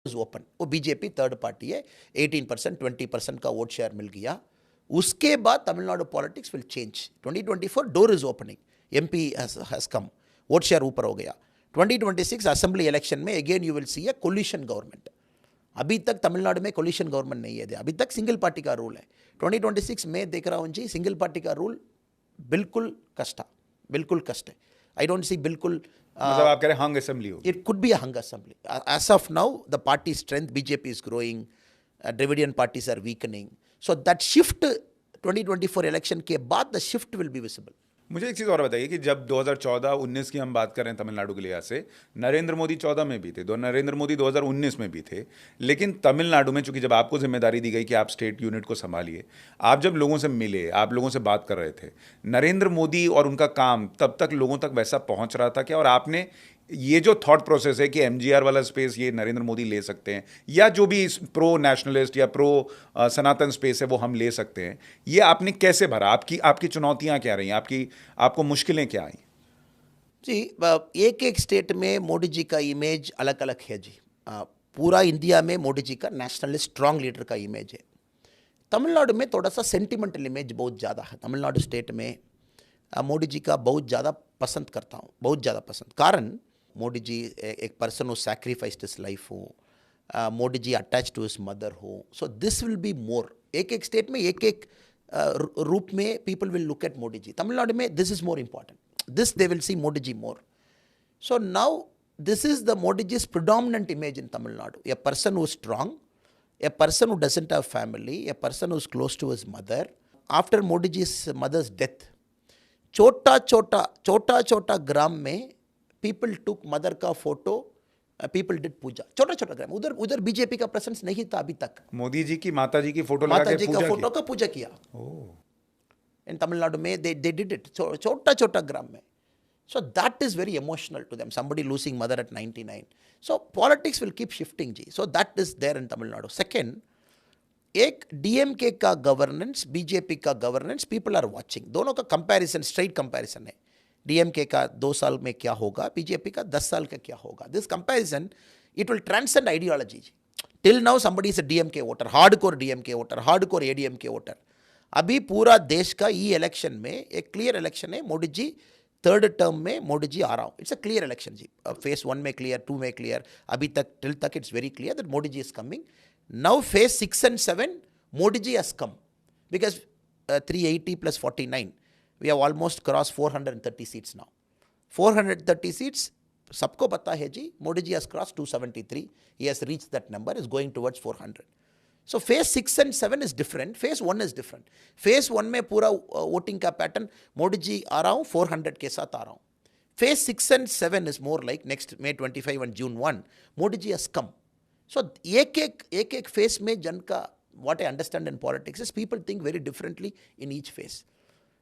Open, वो BJP third party है, 18% 20% का वोट शेयर मिल गया। उसके बाद Tamil Nadu politics will change. 2024 door is opening, MP has come, vote share ऊपर हो गया। 2026 असेंबली इलेक्शन में again you will see A coalition government. अभी तक तमिलनाडु में कोलिशन गवर्नमेंट नहीं है, अभी तक सिंगल पार्टी का रूल है। 2026 में देख रहा हूँ जी, सिंगल पार्टी का रूल बिल्कुल कष्ट, बिल्कुल कष्ट है। आई डोंट सी बिल्कुल मतलब आप कह रहे हैं हंग असेंबली होगी? it could be a hung assembly. As of now, the party strength, BJP is growing, Dravidian parties are weakening. So that shift 2024 election के बाद the shift will be visible. मुझे एक चीज़ और बताइए कि जब 2014-19 की हम बात कर रहे हैं तमिलनाडु के लिहाज से, नरेंद्र मोदी 14 में भी थे, नरेंद्र मोदी 2019 में भी थे, लेकिन तमिलनाडु में चूंकि जब आपको जिम्मेदारी दी गई कि आप स्टेट यूनिट को संभालिए, आप जब लोगों से मिले, आप लोगों से बात कर रहे थे, नरेंद्र मोदी और उनका काम तब तक लोगों तक वैसा पहुंच रहा था क्या? और आपने ये जो थॉट प्रोसेस है कि एमजीआर वाला स्पेस ये नरेंद्र मोदी ले सकते हैं, या जो भी प्रो नेशनलिस्ट या प्रो सनातन स्पेस है वो हम ले सकते हैं, ये आपने कैसे भरा? आपकी आपकी चुनौतियां क्या रही? आपको मुश्किलें क्या आई? जी, एक एक स्टेट में मोदी जी का इमेज अलग अलग है जी। पूरा इंडिया में मोदी जी का नेशनलिस्ट स्ट्रांग लीडर का इमेज है। तमिलनाडु में थोड़ा सा सेंटिमेंटल इमेज बहुत ज़्यादा है। तमिलनाडु स्टेट में मोदी जी का बहुत ज़्यादा पसंद करता हूँ, बहुत ज़्यादा पसंद। कारण मोदी जी एक person who sacrificed his life हो, Modi ji attach to his mother हो। So this will be more, एक एक स्टेट में एक एक रूप में people will look at Modi ji. Tamil Nadu में this is more important, this they will see Modi ji more. So now this is the Modi ji's predominant image in Tamil Nadu. A person who is strong, a person who doesn't have family, a person who is close to his mother. After Modi ji's mother's death, छोटा छोटा ग्राम में people took mother का photo, people did पूजा। छोटा छोटा ग्राम, उधर उधर BJP का presence नहीं था अभी तक। मोदी जी की माता जी की फोटो लगा माता के जी का पूजा फोटो की? का पूजा किया। ओह, इन तमिलनाडु में they did it, छोटा छोटा ग्राम में। So that is very emotional to them, somebody losing mother at 99. So politics will keep shifting जी। So that is there in Tamil Nadu. Second, एक डीएमके का गवर्नेंस, बीजेपी का गवर्नेंस, पीपल आर वाचिंग। दोनों का comparison, straight comparison है। डीएमके का 2 साल में क्या होगा, बीजेपी का 10 साल का क्या होगा। This comparison it will transcend ideology. Till now somebody is a DMK voter, hardcore DMK voter, hardcore ADMK voter. अभी पूरा देश का ई इलेक्शन में एक क्लियर इलेक्शन है। मोदी जी थर्ड टर्म में मोदी जी आ रहा हूँ। इट्स अ क्लियर इलेक्शन जी। फेज 1 में क्लियर, 2 में क्लियर, अभी तक टिल तक it's very clear that Modi ji is coming. Now phase 6 and 7 Modi ji has come because 380 plus 49 we have almost cross 430 seats now. 430 seats सबको पता है जी। Modi ji has cross 273, he has reach that number, is going towards 400। So phase 6 and 7 is different, phase 1 is different. phase 1 में पूरा voting का pattern, Modi ji आ रहा हूँ 400 के साथ आ रहा हूँ। phase 6 and 7 is more like next May 25 and June 1, Modi ji has come. So एक phase में जन का, what I understand in politics is people think very differently in each phase.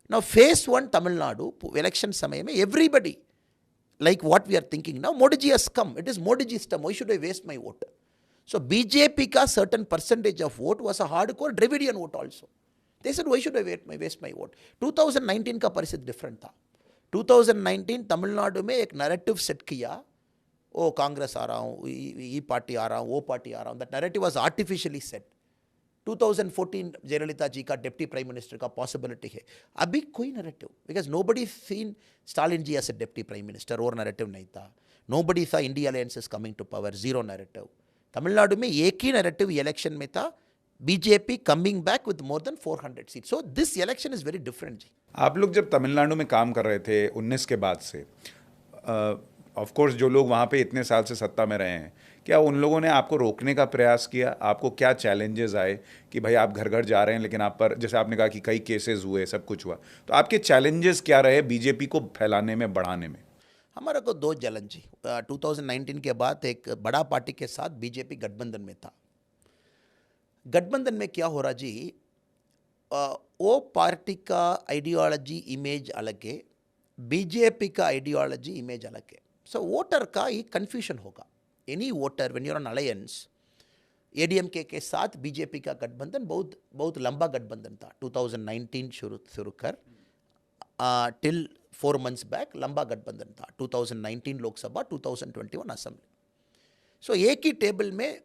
Now phase 1 Tamil Nadu election समय में everybody like what we are thinking now, Modi ji has come, it is Modi ji's term, why should I waste my vote? So BJP का certain percentage of vote was a hardcore Dravidian vote also. They said why should I waste my vote? 2019 का परिस्थिति different था। 2019 तमिलनाडु में एक narrative set किया, ओ कांग्रेस आ रहा हूँ, ये पार्टी आ रहा हूँ, वो पार्टी आ रहा हूँ। That narrative was artificially set. 2014 Jayalalithaa ji का डिप्टी प्राइम मिनिस्टर का पॉसिबिलिटी है। अभी कोई narrative, because nobody seen Stalin ji as a deputy prime minister, और नैरेटिव नहीं था। नोबडी था India alliance is coming to power, zero narrative. Tamil Nadu में एक ही नैरेटिव इलेक्शन में था, BJP coming back with more than 400 seat. So this election is very different जी। आप लोग जब तमिलनाडु में काम कर रहे थे 19 के बाद से, ऑफ कोर्स जो लोग वहाँ पे इतने साल से सत्ता में रहे हैं, क्या उन लोगों ने आपको रोकने का प्रयास किया? आपको क्या चैलेंजेस आए कि भाई आप घर घर जा रहे हैं, लेकिन आप पर, जैसे आपने कहा कि कई केसेस हुए, सब कुछ हुआ, तो आपके चैलेंजेस क्या रहे बीजेपी को फैलाने में, बढ़ाने में? हमारा को दो चैलेंज जी। 2019 के बाद एक बड़ा पार्टी के साथ बीजेपी गठबंधन में था। गठबंधन में क्या हो रहा जी, वो पार्टी का आइडियोलॉजी इमेज अलग है, बीजेपी का आइडियोलॉजी इमेज अलग है। सो वोटर का ही कन्फ्यूजन होगा। Any voter when you are on alliance, ADMK के साथ बीजेपी का गठबंधन बहुत बहुत लंबा गठबंधन था। 2019 शुरू कर टिल 4 months बैक लंबा गठबंधन था। 2019 लोकसभा, 2021 असेंबली। सो एक ही टेबल में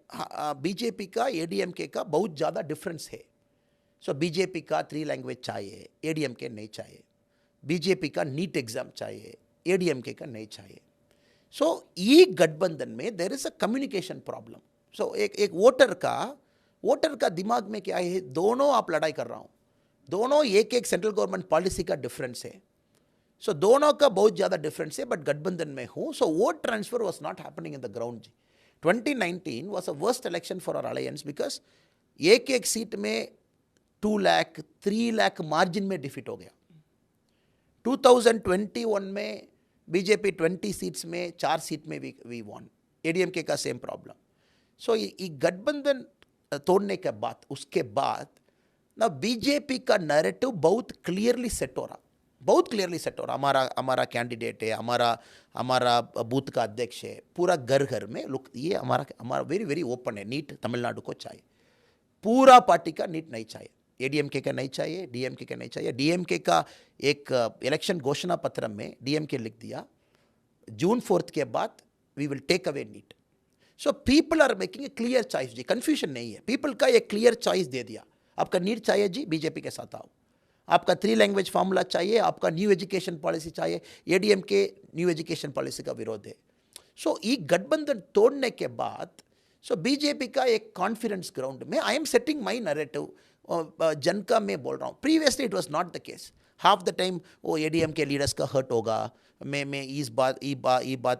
बीजेपी का एडीएमके का बहुत ज़्यादा डिफरेंस है. सो बीजेपी का 3 लैंग्वेज चाहिए, एडीएमके नहीं चाहिए. बीजेपी का नीट एग्जाम चाहिए, एडीएमके का नहीं चाहिए. सो ये गठबंधन में there is a communication problem. So एक वोटर का दिमाग में क्या है, दोनों आप लड़ाई कर रहा हूँ, दोनों एक एक सेंट्रल गवर्नमेंट पॉलिसी का डिफरेंस है. सो दोनों का बहुत ज़्यादा डिफरेंस है, बट गठबंधन में हूँ. So vote transfer was not happening in the ground. 2019 was a worst election for our alliance because एक एक सीट में 2 लाख 3 लाख मार्जिन में डिफीट हो गया. 2021 में बीजेपी 20 सीट्स में 4 सीट में वी वॉन. एडीएमके का सेम प्रॉब्लम. सो ये गठबंधन तोड़ने के बाद उसके बाद ना बीजेपी का नैरेटिव बहुत क्लियरली सेट हो रहा, बहुत क्लियरली सेट हो रहा. हमारा कैंडिडेट है, हमारा बूथ का अध्यक्ष है, पूरा घर घर में लुक, ये हमारा वेरी वेरी ओपन है. नीट तमिलनाडु को चाहिए, पूरा पार्टी का नीट नहीं चाहिए, एडीएमके का नहीं चाहिए, डीएमके का नहीं चाहिए. डीएमके का एक इलेक्शन घोषणा पत्र में डीएमके लिख दिया जून 4 के बाद we will take away NEET. So people are making a clear choice जी, कंफ्यूजन नहीं है. पीपल का एक क्लियर चॉइस दे दिया, आपका नीट चाहिए जी, बीजेपी के साथ आओ. आपका 3 लैंग्वेज फार्मूला चाहिए, आपका न्यू एजुकेशन पॉलिसी चाहिए, एडीएमके न्यू एजुकेशन पॉलिसी का विरोध है. सो ये गठबंधन तोड़ने के बाद सो बीजेपी का एक कॉन्फिडेंस ग्राउंड में I am setting my narrative. जन का मैं बोल रहा हूँ, previously it was not the case. Half the time वो एडीएम के लीडर्स का हर्ट होगा, मैं इस बात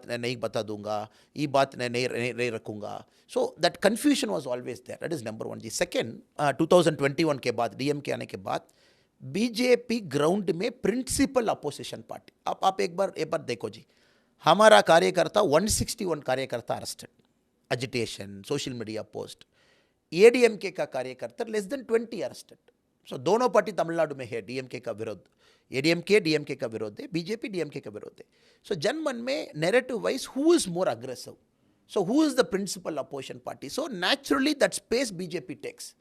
नहीं बता दूंगा, ये बात नहीं रखूंगा. So that confusion was always there. That is number 1 जी. सेकेंड, 2021 के बाद डीएम के आने के बाद बीजेपी ग्राउंड में प्रिंसिपल अपोजिशन पार्टी. आप एक बार देखो जी, हमारा कार्यकर्ता 161 कार्यकर्ता arrested, agitation, social media post. ADMK का कार्यकर्ता लेस देन 20 अरेस्टेड. सो दोनों पार्टी तमिलनाडु में है, डीएमके का विरोध, एडीएमके डीएमके का विरोध है, बीजेपी डीएमके का विरोध है. सो जनमन में narrative wise who is more aggressive, so who is the principal opposition party. So naturally that space BJP takes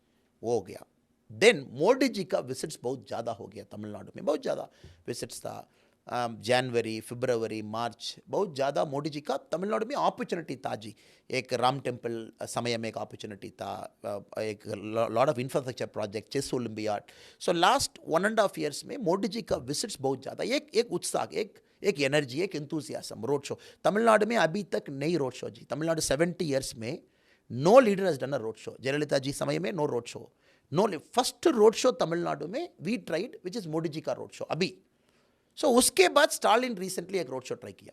हो गया. देन मोदी जी का विजिट्स बहुत ज़्यादा हो गया तमिलनाडु में, बहुत ज़्यादा विजिट्स था. जनवरी, फरवरी, मार्च बहुत ज़्यादा मोदी जी का तमिलनाडु में अपॉर्चुनिटी था जी. एक राम टेम्पल समय में एक अपॉर्चुनिटी था, एक lot of infrastructure project, chess Olympiad. So last 1.5 years में मोदी जी का विजिट्स बहुत ज़्यादा, एक उत्साह, एक एनर्जी, एक इंथुसियाज्म. रोड शो तमिलनाडु में अभी तक नहीं रोड शो जी. तमिलनाडु 70 ईयर्स में no leader has done a road show. Jayalalithaa ji समय में no road show, no. First road show Tamil Nadu में we tried which is Modi ji का रोड शो अभी. सो उसके बाद स्टालिन रिसेंटली एक रोड शो ट्राई किया.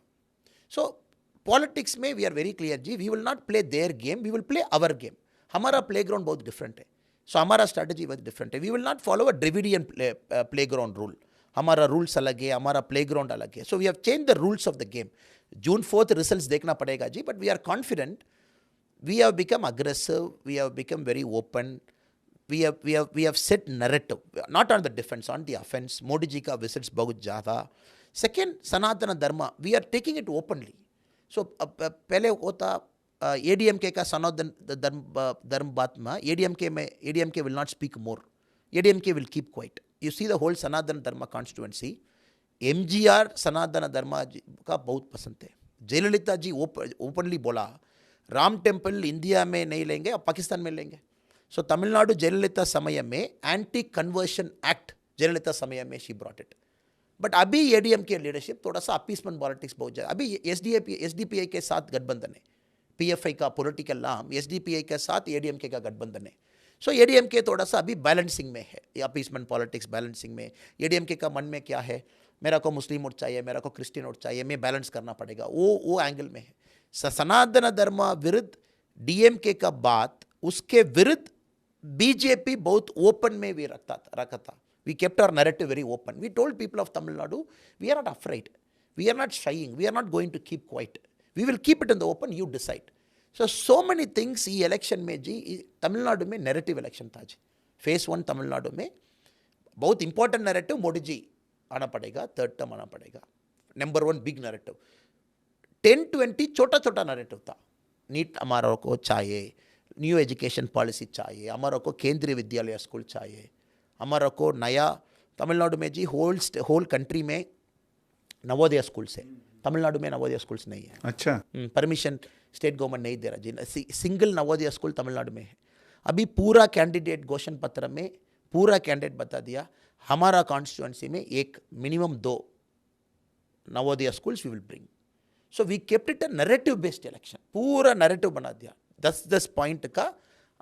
सो पॉलिटिक्स में वी आर वेरी क्लियर जी, we will not play their game, we will play our game. हमारा प्ले ग्राउंड बहुत डिफरेंट है. सो हमारा स्ट्रैटेजी बहुत डिफरेंट है. We will not follow a Dravidian playground rule. हमारा rules अलग है, हमारा प्ले ग्राउंड अलग है. So we have change the rules of the game. June 4 results देखना पड़ेगा जी, but we are confident. We have become aggressive, we have become very open. We have set narrative, not on the defense, on the offense. Modi ji ka visits बहुत ज़्यादा. Second, सनातन धर्म, we are taking it openly. So पहले होता ADMK का सनातन धर्म बात में, ADMK will not speak more. ADMK will keep quiet. You see the whole सनातन धर्म constituency. MGR सनातन धर्म का बहुत पसंद है. जयललिता जी ओपनली बोला, राम टेम्पल इंडिया में नहीं लेंगे, अब पाकिस्तान में लेंगे. सो तमिलनाडु जयललिता समय में एंटी कन्वर्शन एक्ट जयललिता समय में शी ब्रॉट इट. बट अभी एडीएम के लीडरशिप थोड़ा सा अपीसमेंट पॉलिटिक्स बहुत ज़्यादा. अभी एसडीपीआई के साथ गठबंधन है, पीएफआई का पॉलिटिकल नाम एसडीपीआई के साथ एडीएमके का गठबंधन है. सो एडीएमके थोड़ा सा अभी बैलेंसिंग में है, अपीसमेंट पॉलिटिक्स बैलेंसिंग में. एडीएमके का मन में क्या है, मेरा को मुस्लिम वोट चाहिए, मेरा को क्रिश्चियन वोट चाहिए, मैं बैलेंस करना पड़ेगा, वो एंगल में है. सनातन धर्म विरुद्ध डीएमके का बात, उसके विरुद्ध बीजेपी बहुत ओपन में भी रखा था. We kept our narrative very open. We told people of Tamil Nadu, we are not afraid, we are not shying, we are not going to keep quiet. We will keep it in the open, you decide. So many things ये election में जी, तमिलनाडु में narrative election था जी. Phase 1 Tamil Nadu में बहुत important narrative Modi ji आना पड़ेगा, third term आना पड़ेगा. Number 1 big narrative. 10-20 छोटा छोटा narrative था. नीट हमारा को चाहिए, न्यू एजुकेशन पॉलिसी चाहिए, हमारा को केंद्रीय विद्यालय स्कूल चाहिए, हमारा को नया तमिलनाडु में जी होल कंट्री में नवोदय स्कूल्स है. तमिलनाडु में नवोदय स्कूल्स नहीं है। अच्छा, परमिशन स्टेट गवर्नमेंट नहीं दे रहा जी। सिंगल नवोदय स्कूल तमिलनाडु में है। अभी पूरा कैंडिडेट घोषण पत्र में पूरा कैंडिडेट बता दिया, हमारा कॉन्स्टिट्यूंसी में एक minimum 2 Navodaya schools we will bring. So we kept it a narrative based election, पूरा नैरेटिव बना दिया 10-10 पॉइंट का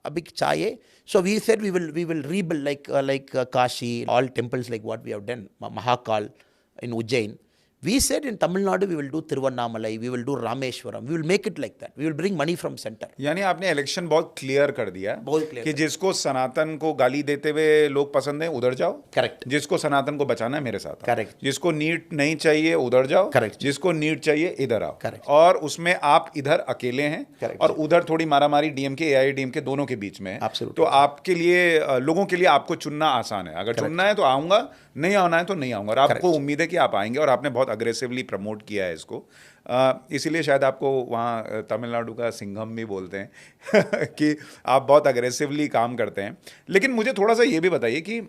अभी चाहिए। So we said we will rebuild like Kashi, all temples like what we have done, Mahakal in Ujjain. We said in Tamil Nadu we will do Tiruvannamalai, we will do Rameshwaram, we will make it like that, we will bring money from center. यानी आपने election बहुत clear कर दिया है बहुत clear कि जिसको सनातन को गाली देते हुए लोग पसंद है उधर जाओ, Correct. जिसको सनातन को बचाना है मेरे साथ आओ। Correct. जिसको नीट नहीं चाहिए उधर जाओ, Correct. जिसको नीट चाहिए इधर आओ। Correct. और उसमें आप इधर अकेले हैं Correct. और उधर थोड़ी मारामारी डीएमके AIADMK दोनों के बीच में है। Absolutely. तो आपके लिए लोगों के लिए आपको चुनना आसान है, अगर चुनना है तो आऊंगा, नहीं आना है तो नहीं आऊंगा, और आपको उम्मीद है कि आप आएंगे और आपने बहुत अग्रेसिवली प्रमोट किया है इसको। इसीलिए शायद आपको वहाँ तमिलनाडु का सिंघम भी बोलते हैं कि आप बहुत अग्रेसिवली काम करते हैं। लेकिन मुझे थोड़ा सा ये भी बताइए कि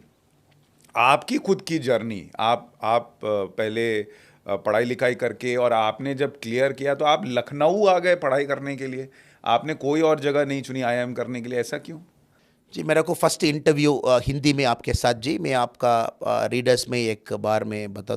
आपकी खुद की जर्नी, आप पहले पढ़ाई लिखाई करके और आपने जब क्लियर किया तो आप लखनऊ आ गए पढ़ाई करने के लिए, आपने कोई और जगह नहीं चुनी IIM करने के लिए, ऐसा क्यों? जी, मेरा को फर्स्ट इंटरव्यू हिंदी में आपके साथ जी, मैं आपका रीडर्स में एक बार मैं बता